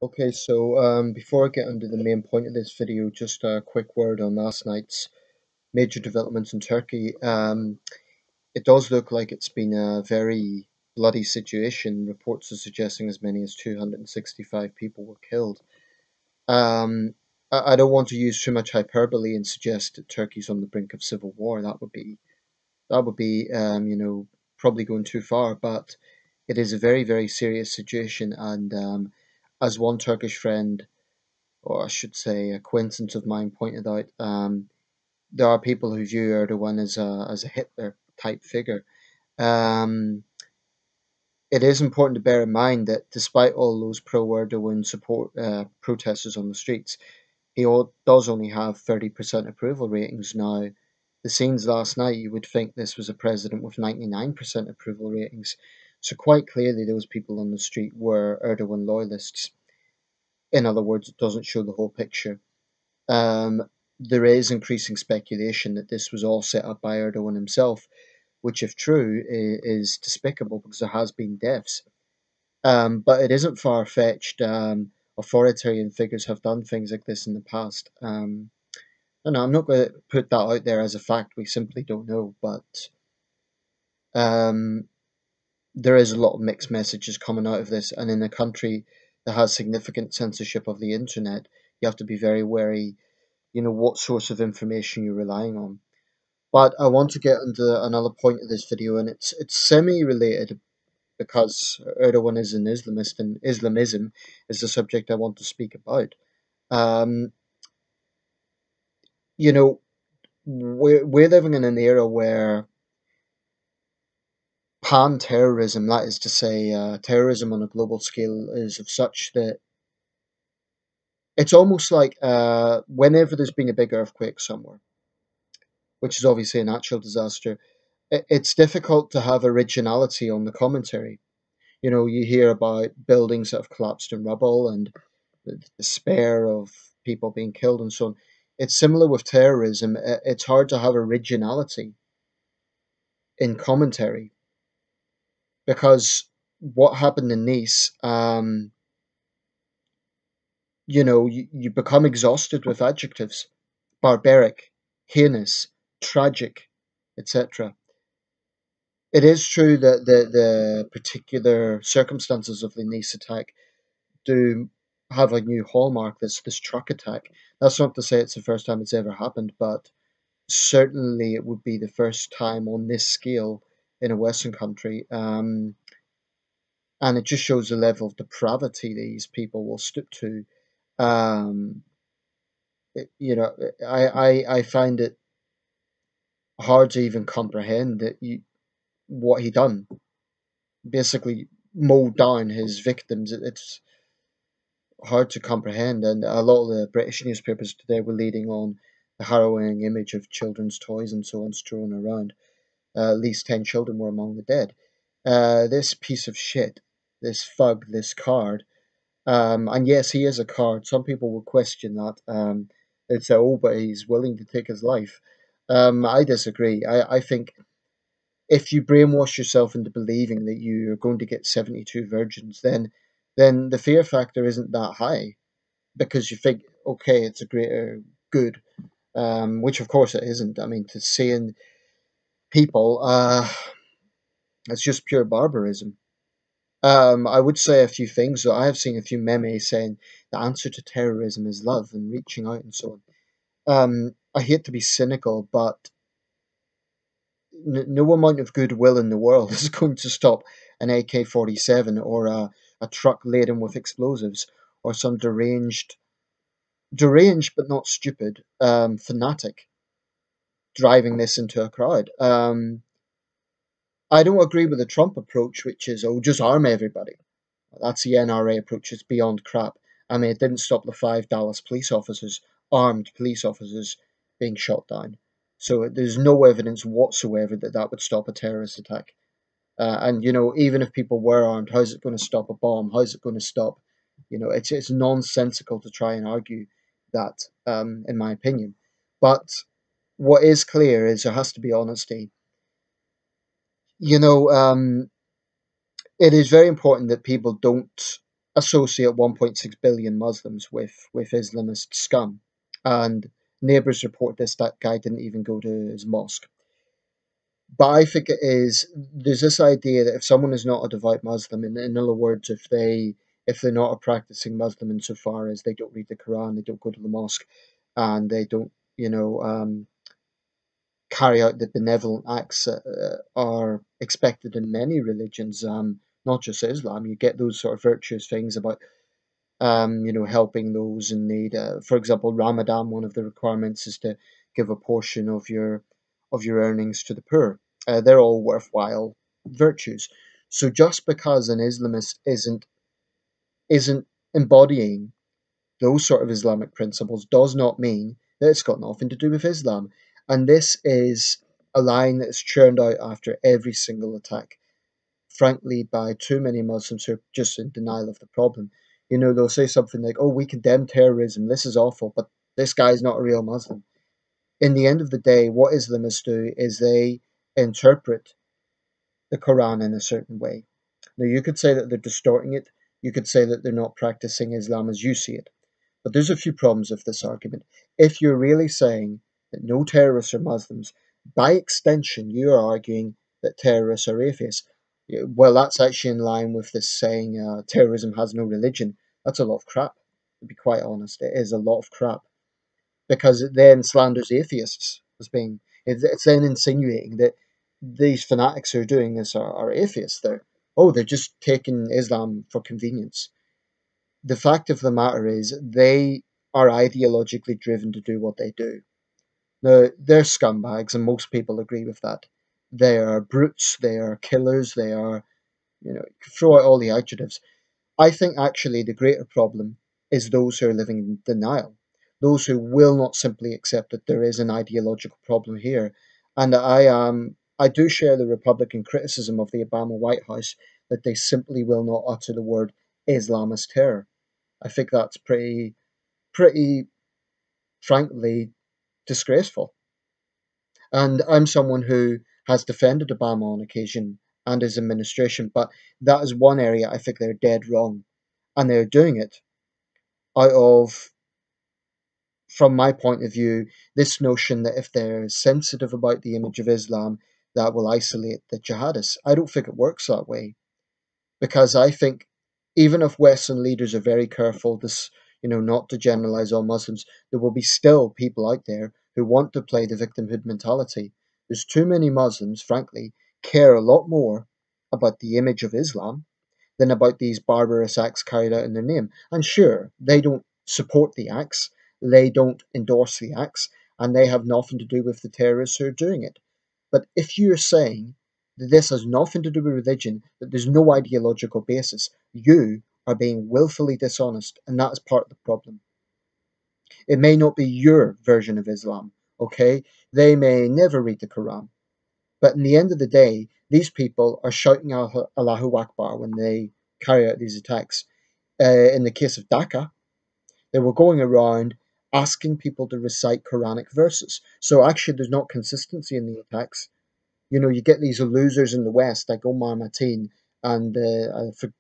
Okay, so before I get into the main point of this video, just a quick word on last night's major developments in Turkey. It does look like it's been a very bloody situation. Reports are suggesting as many as 265 people were killed. Um, I don't want to use too much hyperbole and suggest that Turkey's on the brink of civil war. That would be probably going too far, but it is a very, very serious situation. And as one Turkish friend, or I should say, acquaintance of mine pointed out, there are people who view Erdogan as a Hitler type figure. Um, it is important to bear in mind that despite all those pro Erdogan support protesters on the streets, does only have 30% approval ratings now. The scenes last night, you would think this was a president with 99% approval ratings. So quite clearly, those people on the street were Erdogan loyalists. In other words, it doesn't show the whole picture. Um, there is increasing speculation that this was all set up by Erdogan himself, which, if true, is despicable because there has been deaths. But it isn't far fetched. Authoritarian figures have done things like this in the past. And I'm not going to put that out there as a fact. We simply don't know. But um, there is a lot of mixed messages coming out of this. And in a country that has significant censorship of the internet, you have to be very wary, what source of information you're relying on. But I want to get into another point of this video, and it's semi-related because Erdogan is an Islamist, and Islamism is the subject I want to speak about. Um, you know, we're living in an era where pan-terrorism, that is to say, terrorism on a global scale, is of such that it's almost like whenever there's been a big earthquake somewhere, which is obviously a natural disaster, it's difficult to have originality on the commentary. You hear about buildings that have collapsed in rubble and the despair of people being killed and so on. It's similar with terrorism. It's hard to have originality in commentary because what happened in Nice, you become exhausted with adjectives: barbaric, heinous, tragic, etc. It is true that the particular circumstances of the Nice attack do have a new hallmark, this truck attack. That's not to say it's the first time it's ever happened, but certainly it would be the first time on this scale in a Western country. And it just shows the level of depravity these people will stoop to. Um, I find it hard to even comprehend what he done. Basically, mowed down his victims. It's hard to comprehend, and a lot of the British newspapers today were leading on the harrowing image of children's toys and so on strewn around. At least 10 children were among the dead. This piece of shit, this thug, this card, and yes, he is a card. Some people will question that. They'd say, oh, but he's willing to take his life. I disagree. I think if you brainwash yourself into believing that you're going to get 72 virgins, then the fear factor isn't that high because you think, okay, it's a greater good, which of course it isn't. I mean, to seeing people, it's just pure barbarism. I would say a few things. So I have seen a few memes saying the answer to terrorism is love and reaching out and so on. I hate to be cynical, but no amount of goodwill in the world is going to stop an AK-47 or a truck laden with explosives or some deranged but not stupid fanatic driving this into a crowd. I don't agree with the Trump approach, which is, oh, just arm everybody. That's the NRA approach. It's beyond crap. I mean, it didn't stop the 5 Dallas police officers, armed police officers, being shot down. So there's no evidence whatsoever that that would stop a terrorist attack. And even if people were armed, how's it going to stop a bomb? How's it going to stop? It's nonsensical to try and argue that, in my opinion. But what is clear is there has to be honesty. You know, it is very important that people don't associate 1.6 billion Muslims with Islamist scum. And neighbors report this that guy didn't even go to his mosque. But I think it is there's this idea that if someone is not a devout Muslim, in other words, if they're not a practicing Muslim insofar as they don't read the Quran, they don't go to the mosque, and they don't, carry out the benevolent acts that are expected in many religions, not just Islam. You get those sort of virtuous things about helping those in need. For example, Ramadan, one of the requirements is to give a portion of your earnings to the poor. They're all worthwhile virtues. So just because an Islamist isn't embodying those sort of Islamic principles does not mean that it's got nothing to do with Islam. And this is a line that is churned out after every single attack, frankly, by too many Muslims who are just in denial of the problem. They'll say something like, oh, we condemn terrorism, this is awful, but this guy's not a real Muslim. In the end of the day, what Islamists do is they interpret the Quran in a certain way. Now, you could say that they're distorting it, you could say that they're not practicing Islam as you see it. But there's a few problems with this argument. If you're really saying that no terrorists are Muslims, by extension, you are arguing that terrorists are atheists. Well, that's actually in line with this saying terrorism has no religion. That's a lot of crap, to be quite honest. It is a lot of crap because it then slanders atheists as being. It's then insinuating that these fanatics who are doing this are atheists. They're just taking Islam for convenience. The fact of the matter is they are ideologically driven to do what they do. Now, they're scumbags, and most people agree with that. They are brutes, they are killers, they are, throw out all the adjectives. I think actually the greater problem is those who are living in denial, those who will not simply accept that there is an ideological problem here. And I do share the Republican criticism of the Obama White House that they simply will not utter the word Islamist terror. I think that's pretty frankly disgraceful. And I'm someone who has defended Obama on occasion and his administration, but that is one area I think they're dead wrong. And they're doing it out of, from my point of view, this notion that if they're sensitive about the image of Islam, that will isolate the jihadists. I don't think it works that way. Because I think even if Western leaders are very careful this not to generalize all Muslims, there will be still people out there who want to play the victimhood mentality. There's too many Muslims, frankly, care a lot more about the image of Islam than about these barbarous acts carried out in their name. And sure, they don't support the acts, they don't endorse the acts, and they have nothing to do with the terrorists who are doing it. But if you're saying that this has nothing to do with religion, that there's no ideological basis, you are being willfully dishonest, and that is part of the problem. It may not be your version of Islam, okay? They may never read the Quran, but in the end of the day, these people are shouting Allahu Akbar when they carry out these attacks. In the case of Dhaka, they were going around asking people to recite Quranic verses. So actually, there's not consistency in the attacks. You get these losers in the West like Omar Mateen and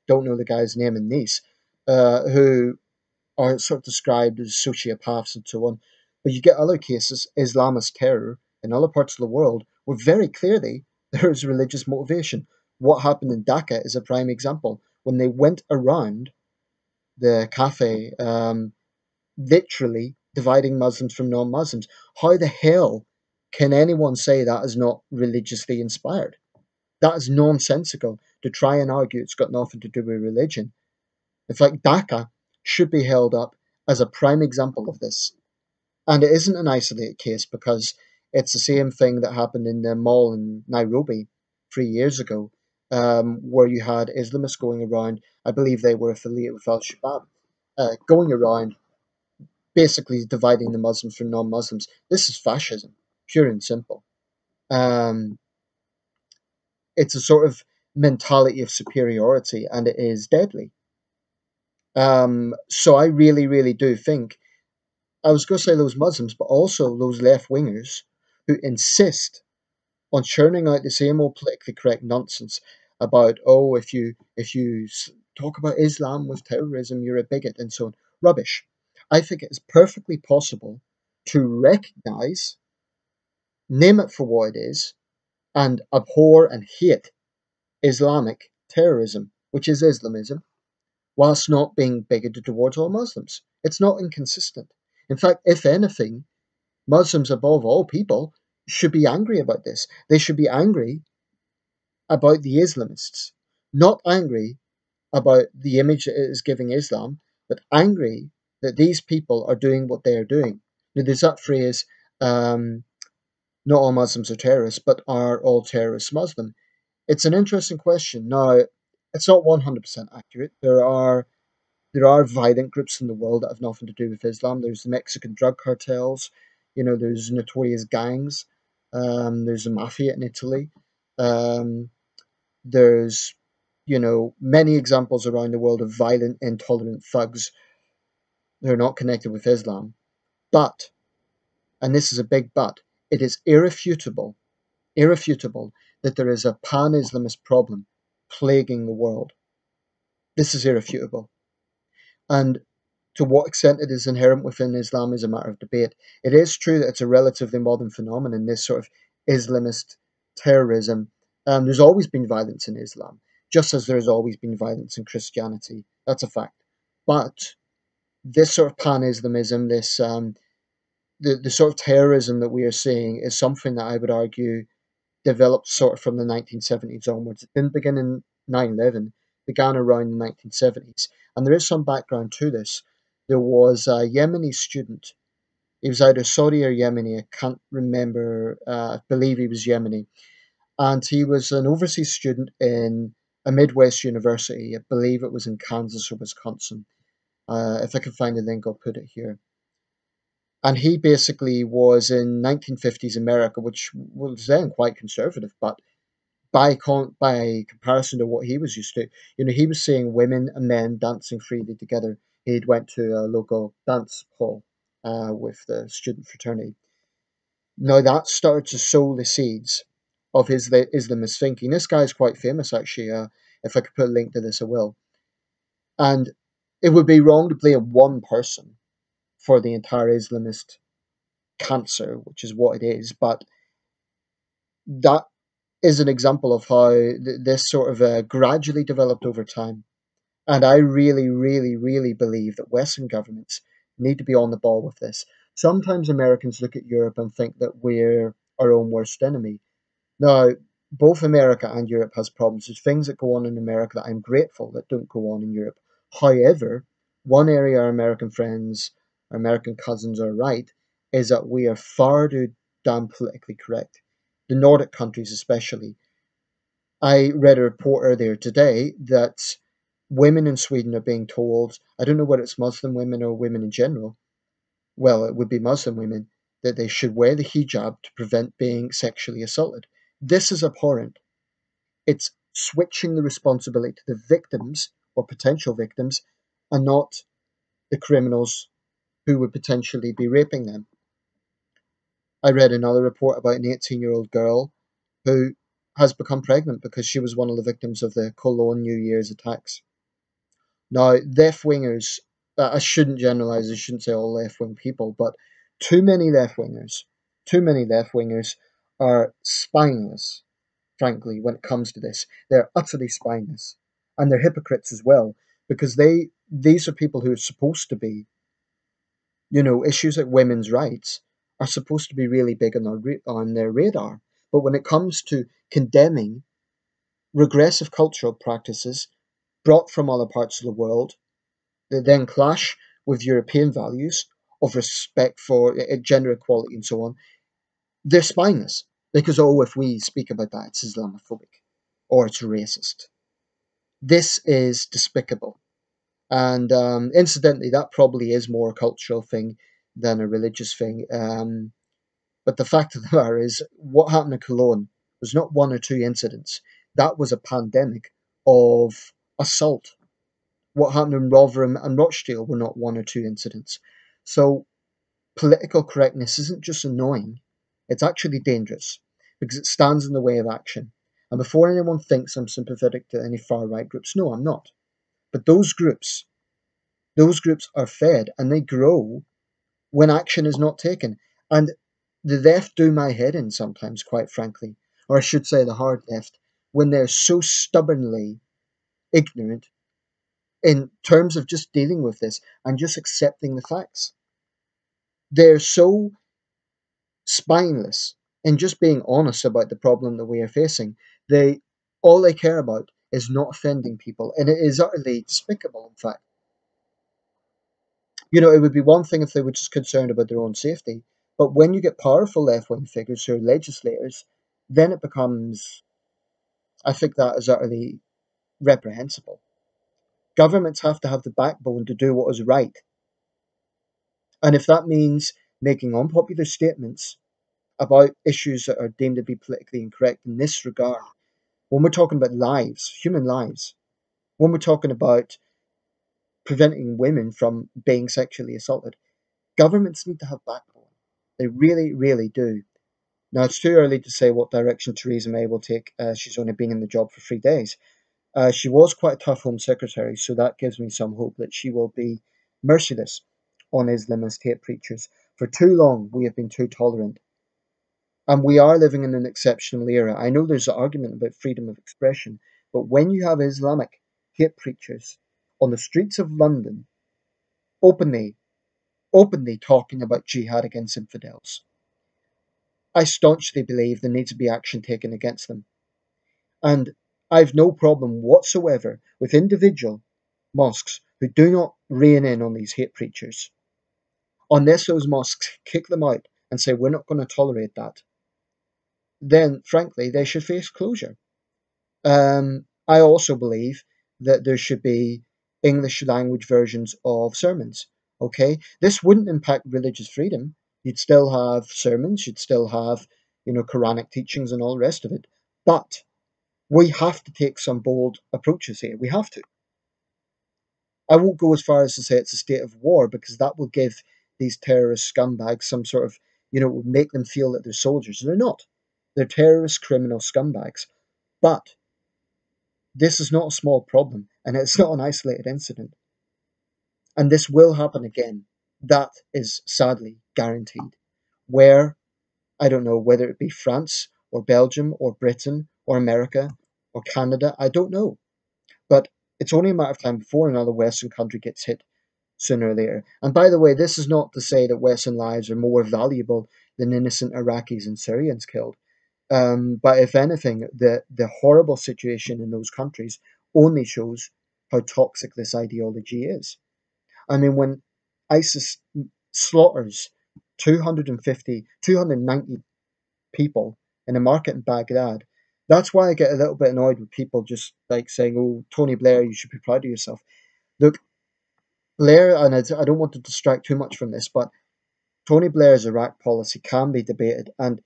don't know the guy's name in Nice, who are sort of described as sociopaths and so on. But you get other cases, Islamist terror in other parts of the world, where very clearly there is religious motivation. What happened in Dhaka is a prime example. When they went around the cafe, literally dividing Muslims from non-Muslims, how the hell can anyone say that is not religiously inspired? That is nonsensical to try and argue it's got nothing to do with religion. In fact, Dhaka should be held up as a prime example of this. And it isn't an isolated case because it's the same thing that happened in the mall in Nairobi 3 years ago, where you had Islamists going around, I believe they were affiliated with Al Shabaab, going around basically dividing the Muslims from non Muslims. This is fascism, pure and simple. Um, it's a sort of mentality of superiority and it is deadly. So I really, really do think I was going to say those Muslims, but also those left wingers who insist on churning out the same old politically correct nonsense about if you talk about Islam with terrorism, you're a bigot, and so on. Rubbish. I think it is perfectly possible to recognize, name it for what it is, and abhor and hate Islamic terrorism, which is Islamism, whilst not being bigoted towards all Muslims. It's not inconsistent. In fact, if anything, Muslims, above all people, should be angry about this. They should be angry about the Islamists, not angry about the image that it is giving Islam, but angry that these people are doing what they are doing. Now, there's that phrase, not all Muslims are terrorists, but are all terrorists Muslim? It's an interesting question. Now, it's not 100% accurate. There are violent groups in the world that have nothing to do with Islam. There's the Mexican drug cartels, there's notorious gangs, there's the mafia in Italy, um, there's many examples around the world of violent, intolerant thugs who are not connected with Islam. But, and this is a big but, it is irrefutable that there is a pan-Islamist problem plaguing the world. This is irrefutable. And to what extent it is inherent within Islam is a matter of debate. It is true that it's a relatively modern phenomenon, this sort of Islamist terrorism. There's always been violence in Islam, just as there's always been violence in Christianity. That's a fact. But this sort of pan-Islamism, the sort of terrorism that we are seeing is something that I would argue developed sort of from the 1970s onwards. It didn't begin in 9/11, began around the 1970s. And there is some background to this. There was a Yemeni student. He was either Saudi or Yemeni. I can't remember. I believe he was Yemeni. And he was an overseas student in a Midwest university. I believe it was in Kansas or Wisconsin. If I can find the link, I'll put it here. And he basically was in 1950s America, which was then quite conservative, but by comparison to what he was used to, he was seeing women and men dancing freely together. He'd went to a local dance hall with the student fraternity. Now that started to sow the seeds of his Islamist thinking. This guy is quite famous, actually. If I could put a link to this, I will. And it would be wrong to blame one person for the entire Islamist cancer, which is what it is. But that is an example of how this sort of gradually developed over time. And I really, really, really believe that Western governments need to be on the ball with this. Sometimes Americans look at Europe and think that we're our own worst enemy. Now, both America and Europe has problems. There's things that go on in America that I'm grateful that don't go on in Europe. However, one area our American friends, our American cousins are right, is that we are far too damn politically correct. The Nordic countries especially. I read a report earlier today that women in Sweden are being told, I don't know whether it's Muslim women or women in general, well, it would be Muslim women, that they should wear the hijab to prevent being sexually assaulted. This is abhorrent. It's switching the responsibility to the victims or potential victims and not the criminals who would potentially be raping them. I read another report about an 18-year-old girl who has become pregnant because she was one of the victims of the Cologne New Year's attacks. Now, left wingers, I shouldn't generalize, I shouldn't say all left wing people, but too many left wingers, too many left wingers are spineless, frankly, when it comes to this. They're utterly spineless. And they're hypocrites as well, because these are people who are supposed to be, issues like women's rights are supposed to be really big on their radar. But when it comes to condemning regressive cultural practices brought from other parts of the world, they then clash with European values of respect for gender equality and so on. They're spineless because, oh, if we speak about that, it's Islamophobic or it's racist. This is despicable. And incidentally, that probably is more a cultural thing than a religious thing. But the fact of the matter is, what happened in Cologne was not one or two incidents. That was a pandemic of assault. What happened in Rotherham and Rochdale were not one or two incidents. So political correctness isn't just annoying, it's actually dangerous because it stands in the way of action. And before anyone thinks I'm sympathetic to any far right groups, no, I'm not. But those groups are fed and they grow when action is not taken. And the left do my head in sometimes, quite frankly, or I should say the hard left, when they're so stubbornly ignorant in terms of just dealing with this and just accepting the facts. They're so spineless in just being honest about the problem that we are facing. They all they care about is not offending people, and it is utterly despicable. In fact, it would be one thing if they were just concerned about their own safety, but when you get powerful left-wing figures who are legislators, then it becomes, I think, that is utterly reprehensible. Governments have to have the backbone to do what is right, and if that means making unpopular statements about issues that are deemed to be politically incorrect in this regard, when we're talking about lives, human lives, when we're talking about preventing women from being sexually assaulted, governments need to have backbone. They really, really do. Now, it's too early to say what direction Theresa May will take. She's only been in the job for 3 days. She was quite a tough Home Secretary, so that gives me some hope that she will be merciless on Islamist hate preachers. For too long, we have been too tolerant. And we are living in an exceptional era. I know there's an argument about freedom of expression, but when you have Islamic hate preachers on the streets of London openly, openly talking about jihad against infidels, I staunchly believe there needs to be action taken against them. And I've no problem whatsoever with individual mosques who do not rein in on these hate preachers. Unless those mosques kick them out and say, we're not going to tolerate that, then frankly, they should face closure. I also believe that there should be English language versions of sermons. Okay, this wouldn't impact religious freedom. You'd still have sermons, you'd still have, Quranic teachings and all the rest of it. But we have to take some bold approaches here. We have to. I won't go as far as to say it's a state of war because that will give these terrorist scumbags some sort of, would make them feel that they're soldiers. They're not. They're terrorist criminal scumbags. But this is not a small problem, and it's not an isolated incident. And this will happen again. That is sadly guaranteed. Where, I don't know, whether it be France or Belgium or Britain or America or Canada, I don't know. But it's only a matter of time before another Western country gets hit sooner or later. And by the way, this is not to say that Western lives are more valuable than innocent Iraqis and Syrians killed. But if anything, the horrible situation in those countries only shows how toxic this ideology is. I mean, when ISIS slaughters 250, 290 people in a market in Baghdad, that's why I get a little bit annoyed with people just like saying, oh, Tony Blair, you should be proud of yourself. Look, Blair, and I don't want to distract too much from this, but Tony Blair's Iraq policy can be debated, and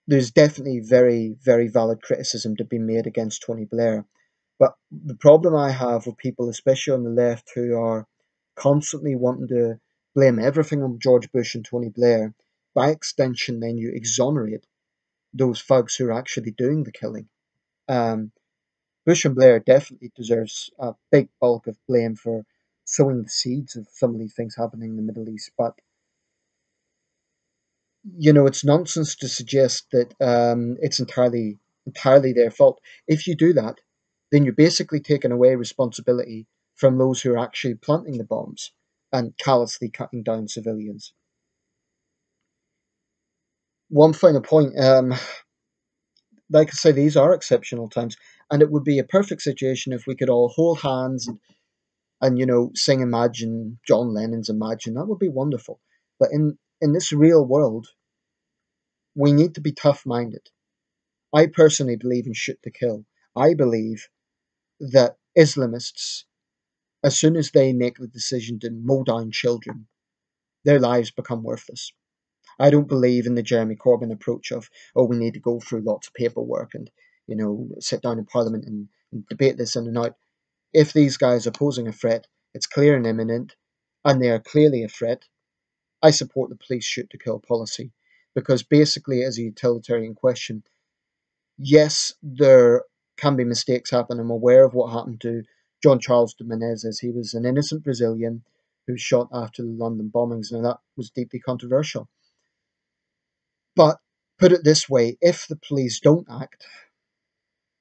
there's definitely very, very valid criticism to be made against Tony Blair. But the problem I have with people, especially on the left, who are constantly wanting to blame everything on George Bush and Tony Blair, by extension, then you exonerate those thugs who are actually doing the killing. Um, Bush and Blair definitely deserves a big bulk of blame for sowing the seeds of some of these things happening in the Middle East. But it's nonsense to suggest that it's entirely their fault. If you do that, then you're basically taking away responsibility from those who are actually planting the bombs and callously cutting down civilians. One final point, like I say, these are exceptional times, and it would be a perfect situation if we could all hold hands and sing Imagine, John Lennon's Imagine. That would be wonderful. But in this real world, we need to be tough-minded. I personally believe in shoot to kill. I believe that Islamists, as soon as they make the decision to mow down children, their lives become worthless. I don't believe in the Jeremy Corbyn approach of, oh, we need to go through lots of paperwork and, sit down in Parliament and debate this in and out. If these guys are posing a threat, it's clear and imminent, and they are clearly a threat, I support the police shoot to kill policy. Because basically, as a utilitarian question, yes, there can be mistakes happen. I'm aware of what happened to John Charles de Menezes. He was an innocent Brazilian who was shot after the London bombings. Now, that was deeply controversial. But put it this way, if the police don't act,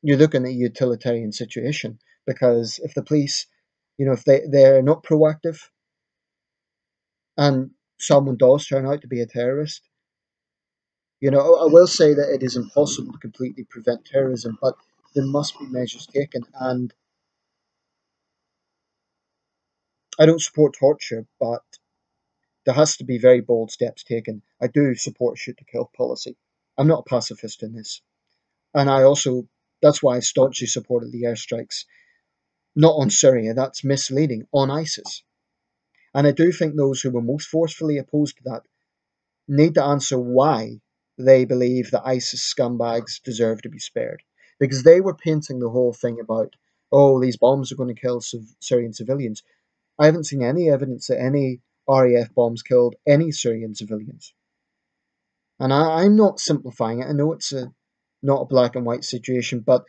you're looking at a utilitarian situation, because if the police, if they're not proactive and someone does turn out to be a terrorist, I will say that it is impossible to completely prevent terrorism, but there must be measures taken. And I don't support torture, but there has to be very bold steps taken. I do support shoot to kill policy. I'm not a pacifist in this. And that's why I staunchly supported the airstrikes, not on Syria, that's misleading, on ISIS. And I do think those who were most forcefully opposed to that need to answer why they believe that ISIS scumbags deserve to be spared. Because they were painting the whole thing about, oh, these bombs are going to kill Syrian civilians. I haven't seen any evidence that any RAF bombs killed any Syrian civilians. And I'm not simplifying it. I know it's not a black and white situation, but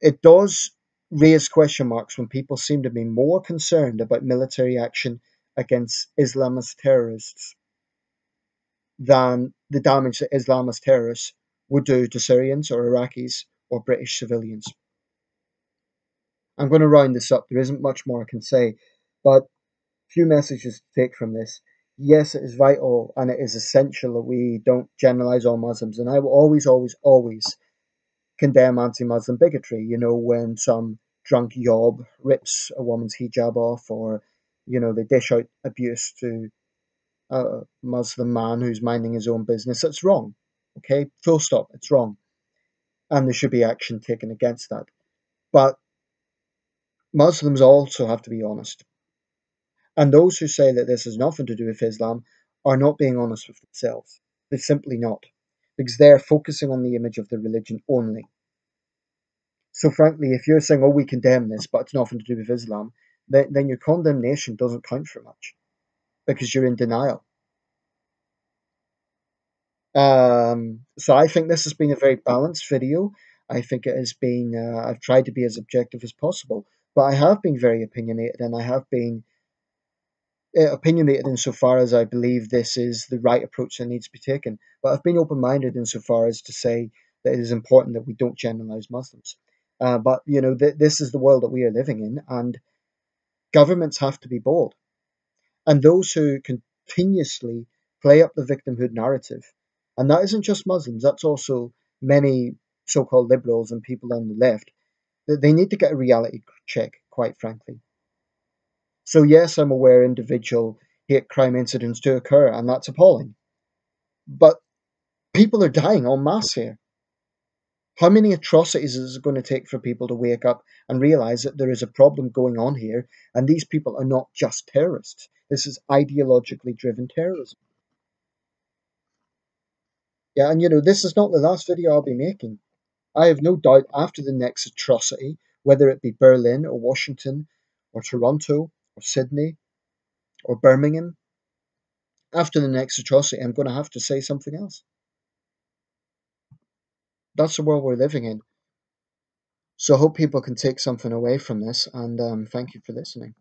it does raise question marks when people seem to be more concerned about military action against Islamist terrorists than the damage that Islamist terrorists would do to Syrians or Iraqis or British civilians. I'm going to round this up. There isn't much more I can say, but few messages to take from this. Yes, it is vital and it is essential that we don't generalize all Muslims. And I will always, always, always condemn anti-Muslim bigotry. When some drunk yob rips a woman's hijab off, or they dish out abuse to a Muslim man who's minding his own business. It's wrong. Okay, full stop. It's wrong, and there should be action taken against that. But Muslims also have to be honest, and those who say that this has nothing to do with Islam are not being honest with themselves. They're simply not, because they're focusing on the image of the religion only. So frankly, if you're saying, "Oh, we condemn this, but it's nothing to do with Islam," then your condemnation doesn't count for much because you're in denial. So I think this has been a very balanced video. I think it has been. I've tried to be as objective as possible, but I have been very opinionated, and I have been opinionated insofar as I believe this is the right approach that needs to be taken. But I've been open-minded insofar as to say that it is important that we don't generalize Muslims. But this is the world that we are living in, and governments have to be bold. And those who continuously play up the victimhood narrative, and that isn't just Muslims, that's also many so-called liberals and people on the left, that they need to get a reality check, quite frankly. So yes, I'm aware individual hate crime incidents do occur, and that's appalling. But people are dying en masse here. How many atrocities is it going to take for people to wake up and realize that there is a problem going on here, and these people are not just terrorists? This is ideologically driven terrorism. Yeah, and this is not the last video I'll be making. I have no doubt after the next atrocity, whether it be Berlin or Washington or Toronto or Sydney or Birmingham, after the next atrocity, I'm going to have to say something else. That's the world we're living in. So I hope people can take something away from this, and thank you for listening.